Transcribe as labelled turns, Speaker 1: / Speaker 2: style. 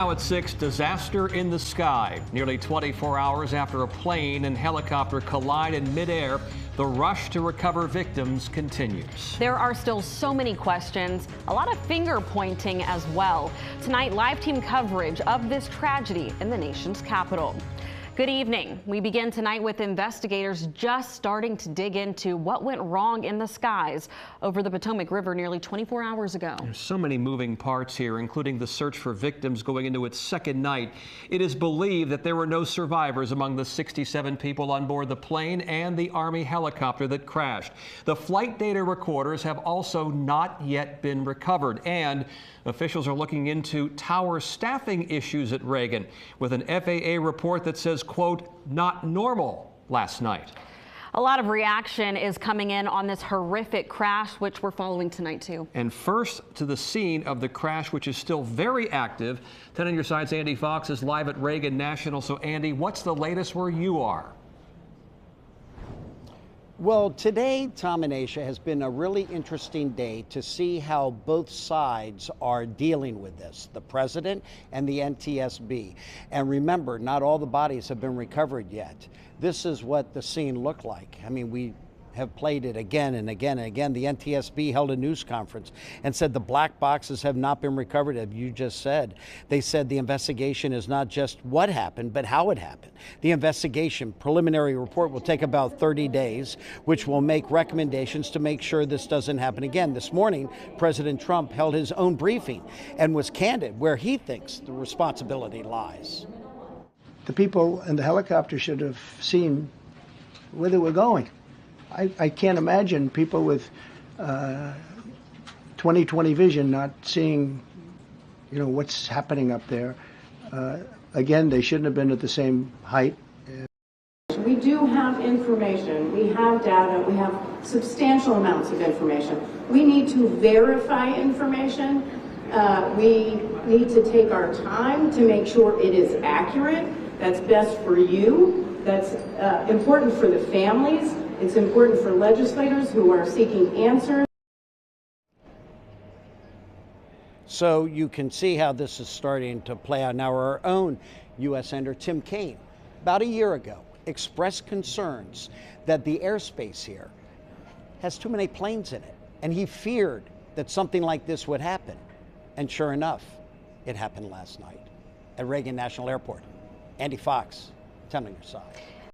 Speaker 1: Now at 6, disaster in the sky. Nearly 24 hours after a plane and helicopter collide in midair, the rush to recover victims continues.
Speaker 2: There are still so many questions, a lot of finger pointing as well. Tonight, live team coverage of this tragedy in the nation's capital. Good evening. We begin tonight with investigators just starting to dig into what went wrong in the skies over the Potomac River nearly 24 hours ago.
Speaker 1: There's so many moving parts here, including the search for victims going into its second night. It is believed that there were no survivors among the 67 people on board the plane and the Army helicopter that crashed. The flight data recorders have also not yet been recovered, and officials are looking into tower staffing issues at Reagan with an FAA report that says, quote, not normal last night.
Speaker 2: A lot of reaction is coming in on this horrific crash, which we're following tonight, too.
Speaker 1: And first to the scene of the crash, which is still very active. 10 on your side's Andy Fox is live at Reagan National. So, Andy, what's the latest where you are?
Speaker 3: Well, today, Tom and Asia, has been a really interesting day to see how both sides are dealing with this, the president and the NTSB. And remember, not all the bodies have been recovered yet. This is what the scene looked like. I mean, we have played it again and again and again. The NTSB held a news conference and said the black boxes have not been recovered, as you just said. They said the investigation is not just what happened, but how it happened. The investigation preliminary report will take about 30 days, which will make recommendations to make sure this doesn't happen again. This morning, President Trump held his own briefing and was candid where he thinks the responsibility lies.
Speaker 4: The people in the helicopter should have seen where they were going. I can't imagine people with 20/20 vision not seeing, what's happening up there. Again, they shouldn't have been at the same height.
Speaker 5: We do have information, we have data, we have substantial amounts of information. We need to verify information. We need to take our time to make sure it is accurate. That's best for you. That's important for the families. It's important for legislators who are seeking answers.
Speaker 3: So you can see how this is starting to play out. Now, our own U.S. Senator Tim Kaine, about a year ago, expressed concerns that the airspace here has too many planes in it. And he feared that something like this would happen. And sure enough, it happened last night at Reagan National Airport. Andy Fox, 10 on your side.